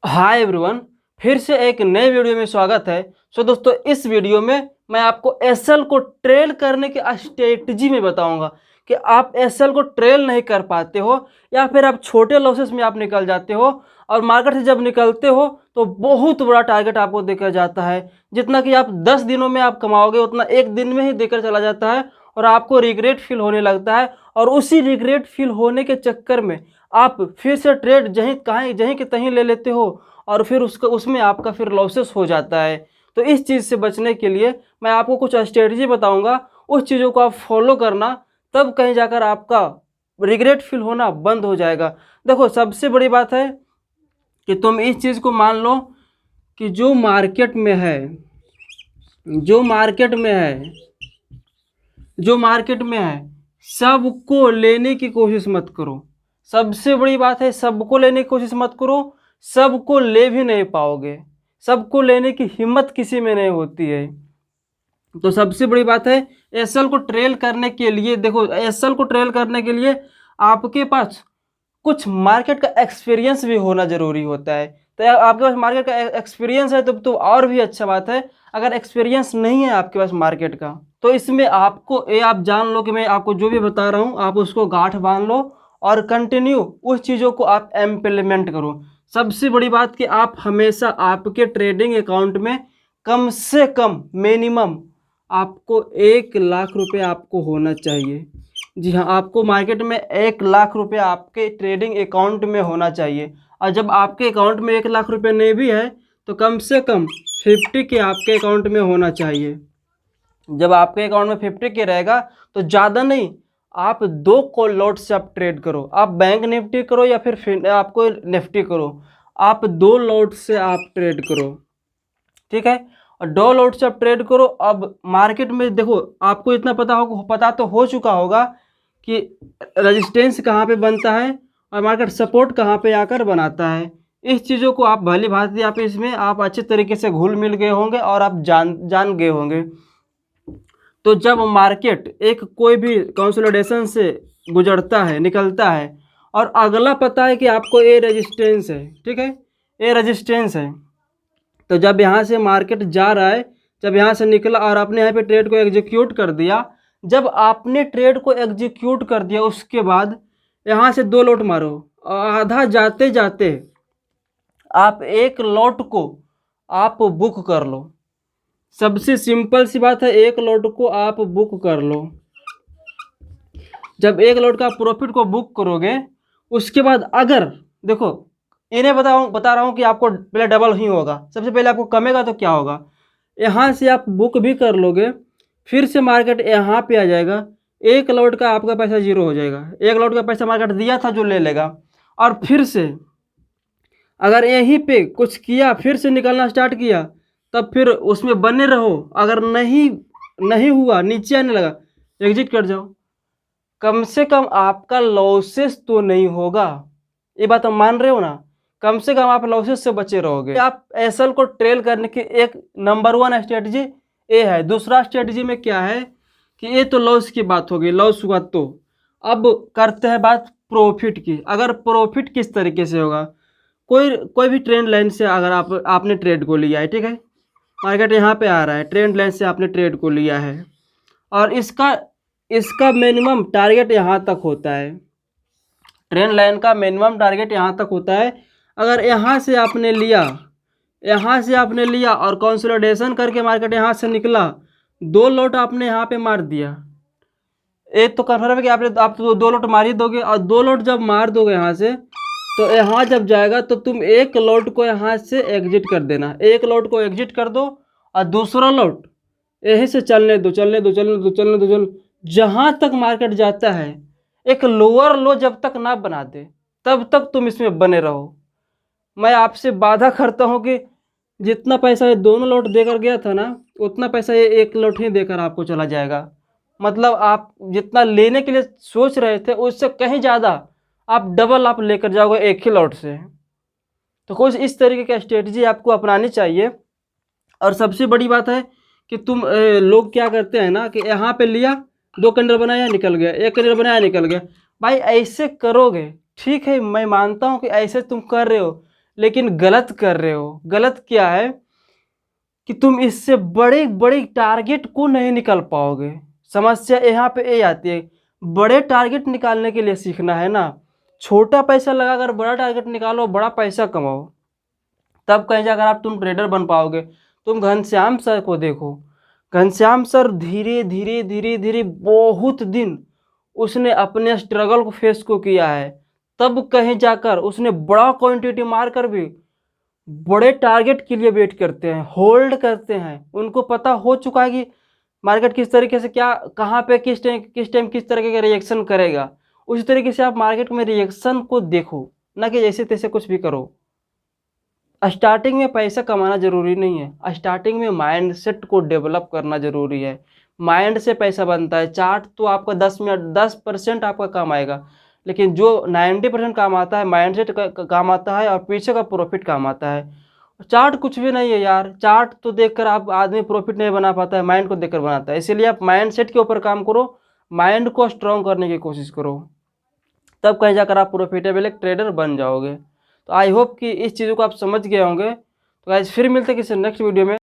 Hi everyone, फिर से एक नए वीडियो में स्वागत है। दोस्तों, इस वीडियो में मैं आपको एसएल को ट्रेल करने की स्ट्रेटजी में बताऊंगा कि आप एसएल को ट्रेल नहीं कर पाते हो या फिर आप छोटे लॉसेस में आप निकल जाते हो और मार्केट से जब निकलते हो तो बहुत बड़ा टारगेट आपको देकर जाता है। जितना कि आप 10 दिनों में आप कमाओगे उतना एक दिन में ही देकर चला जाता है और आपको रिग्रेट फील होने लगता है। और उसी रिग्रेट फील होने के चक्कर में आप फिर से ट्रेड जहीं के तहीं ले लेते हो और फिर उसमें आपका फिर लॉसेस हो जाता है। तो इस चीज़ से बचने के लिए मैं आपको कुछ स्ट्रेटजी बताऊंगा, उस चीज़ों को आप फॉलो करना, तब कहीं जाकर आपका रिग्रेट फील होना बंद हो जाएगा। देखो, सबसे बड़ी बात है कि तुम इस चीज़ को मान लो कि जो मार्केट में है सबको लेने की कोशिश मत करो। सबसे बड़ी बात है, सबको लेने की कोशिश मत करो। सबको ले भी नहीं पाओगे, सबको लेने की हिम्मत किसी में नहीं होती है। तो सबसे बड़ी बात है, एसएल को ट्रेल करने के लिए, देखो एसएल को ट्रेल करने के लिए आपके पास कुछ मार्केट का एक्सपीरियंस भी होना ज़रूरी होता है। तो आपके पास मार्केट का एक्सपीरियंस है तो और भी अच्छा बात है। अगर एक्सपीरियंस नहीं है आपके पास मार्केट का, तो इसमें आपको आप जान लो कि मैं आपको जो भी बता रहा हूँ आप उसको गांठ बांध लो और कंटिन्यू उस चीज़ों को आप इम्प्लीमेंट करो। सबसे बड़ी बात कि आप हमेशा आपके ट्रेडिंग अकाउंट में कम से कम मिनिमम आपको 1 लाख रुपए आपको होना चाहिए। जी हाँ, आपको मार्केट में 1 लाख रुपए आपके ट्रेडिंग अकाउंट में होना चाहिए। और जब आपके अकाउंट में 1 लाख रुपए नहीं भी है तो कम से कम 50 के आपके अकाउंट में होना चाहिए। जब आपके अकाउंट में 50 के रहेगा तो ज़्यादा नहीं, आप 2 लॉट से आप ट्रेड करो। आप बैंक निफ्टी करो या फिर आपको निफ्टी करो, आप 2 लॉट से आप ट्रेड करो, ठीक है। और 2 लॉट से आप ट्रेड करो। अब मार्केट में देखो, आपको इतना पता तो हो चुका होगा कि रेजिस्टेंस कहाँ पे बनता है और मार्केट सपोर्ट कहाँ पे आकर बनाता है। इस चीज़ों को आप भली भांति आप इसमें आप अच्छे तरीके से घुल मिल गए होंगे और आप जान गए होंगे। तो जब मार्केट एक कोई भी कंसोलिडेशन से गुजरता है, निकलता है, और अगला पता है कि आपको ए रेजिस्टेंस है, ठीक है, ए रेजिस्टेंस है, तो जब यहाँ से मार्केट जा रहा है, जब यहाँ से निकला और आपने यहाँ पे ट्रेड को एग्जीक्यूट कर दिया, जब आपने ट्रेड को एग्जीक्यूट कर दिया उसके बाद यहाँ से 2 लॉट मारो। आधा जाते जाते आप 1 लॉट को आप बुक कर लो। सबसे सिंपल सी बात है, 1 लॉट को आप बुक कर लो। जब 1 लॉट का प्रॉफिट को बुक करोगे उसके बाद अगर देखो, इन्हें बता रहा हूँ कि आपको पहले डबल ही होगा। सबसे पहले आपको कमेगा तो क्या होगा, यहाँ से आप बुक भी कर लोगे, फिर से मार्केट यहाँ पे आ जाएगा, 1 लॉट का आपका पैसा 0 हो जाएगा। 1 लॉट का पैसा मार्केट दिया था जो ले लेगा, और फिर से अगर यहीं पे कुछ किया, फिर से निकलना स्टार्ट किया, तब फिर उसमें बने रहो। अगर नहीं हुआ, नीचे आने लगा, एग्जिट कर जाओ। कम से कम आपका लॉसेस तो नहीं होगा, ये बात हम मान रहे हो ना। कम से कम आप लॉसेस से बचे रहोगे। आप एसएल को ट्रेल करने की एक नंबर 1 स्ट्रेटजी ये है। दूसरा स्ट्रेटजी में क्या है कि ये तो लॉस की बात होगी, लॉस हुआ तो अब करते हैं बात प्रॉफिट की। अगर प्रॉफिट किस तरीके से होगा, कोई भी ट्रेंड लाइन से अगर आपने ट्रेड को लिया है, ठीक है, मार्केट यहाँ पे आ रहा है, ट्रेंड लाइन से आपने ट्रेड को लिया है और इसका मिनिमम टारगेट यहाँ तक होता है। ट्रेंड लाइन का मिनिमम टारगेट यहाँ तक होता है। अगर यहाँ से आपने लिया और कंसोलिडेशन करके मार्केट यहाँ से निकला, 2 लॉट आपने यहाँ पे मार दिया, एक तो कन्फर्म है कि आप तो 2 लॉट मार ही दोगे। और 2 लॉट जब मार दोगे यहाँ से, तो यहाँ जब जाएगा तो तुम 1 लॉट को यहाँ से एग्जिट कर देना। 1 लॉट को एग्जिट कर दो और दूसरा लॉट यहीं से चलने दो, जहाँ तक मार्केट जाता है। एक लोअर लो जब तक ना बना दे तब तक तुम इसमें बने रहो। मैं आपसे वादा करता हूँ कि जितना पैसा ये दोनों लॉट देकर गया था ना, उतना पैसा ये 1 लॉट ही देकर आपको चला जाएगा। मतलब आप जितना लेने के लिए सोच रहे थे उससे कहीं ज़्यादा आप डबल आप लेकर जाओगे एक ही लॉट से। तो कुछ इस तरीके की स्ट्रेटजी आपको अपनानी चाहिए। और सबसे बड़ी बात है कि लोग क्या करते हैं ना कि यहाँ पे लिया, 2 कैंडल बनाया निकल गया, 1 कैंडल बनाया निकल गया। भाई ऐसे करोगे, ठीक है, मैं मानता हूँ कि ऐसे तुम कर रहे हो, लेकिन गलत कर रहे हो। गलत क्या है कि तुम इससे बड़े बड़े टारगेट को नहीं निकाल पाओगे। समस्या यहाँ पे ये आती है, बड़े टारगेट निकालने के लिए सीखना है ना। छोटा पैसा लगाकर बड़ा टारगेट निकालो, बड़ा पैसा कमाओ, तब कहीं जाकर आप तुम ट्रेडर बन पाओगे। तुम घनश्याम सर को देखो, घनश्याम सर धीरे धीरे धीरे धीरे बहुत दिन उसने अपने स्ट्रगल को फेस को किया है, तब कहीं जाकर उसने बड़ा क्वांटिटी मार कर भी बड़े टारगेट के लिए वेट करते हैं, होल्ड करते हैं। उनको पता हो चुका है कि मार्केट किस तरीके से क्या कहाँ पे किस टाइम किस तरीके का रिएक्शन करेगा। उसी तरीके से आप मार्केट में रिएक्शन को देखो, ना कि जैसे तैसे कुछ भी करो। स्टार्टिंग में पैसा कमाना ज़रूरी नहीं है, स्टार्टिंग में माइंडसेट को डेवलप करना ज़रूरी है। माइंड से पैसा बनता है। चार्ट तो आपका 10% आपका काम आएगा, लेकिन जो 90% काम आता है माइंडसेट का काम आता है, और पीछे का प्रॉफिट काम आता है। चार्ट कुछ भी नहीं है यार, चार्ट तो देखकर आप आदमी प्रॉफिट नहीं बना पाता है, माइंड को देखकर बनाता है। इसीलिए आप माइंडसेट के ऊपर काम करो, माइंड को स्ट्रॉन्ग करने की कोशिश करो, तब कहीं जाकर आप प्रॉफिटेबल एक ट्रेडर बन जाओगे। तो आई होप कि इस चीज़ों को आप समझ गए होंगे। तो गाइस फिर मिलते हैं किसी नेक्स्ट वीडियो में।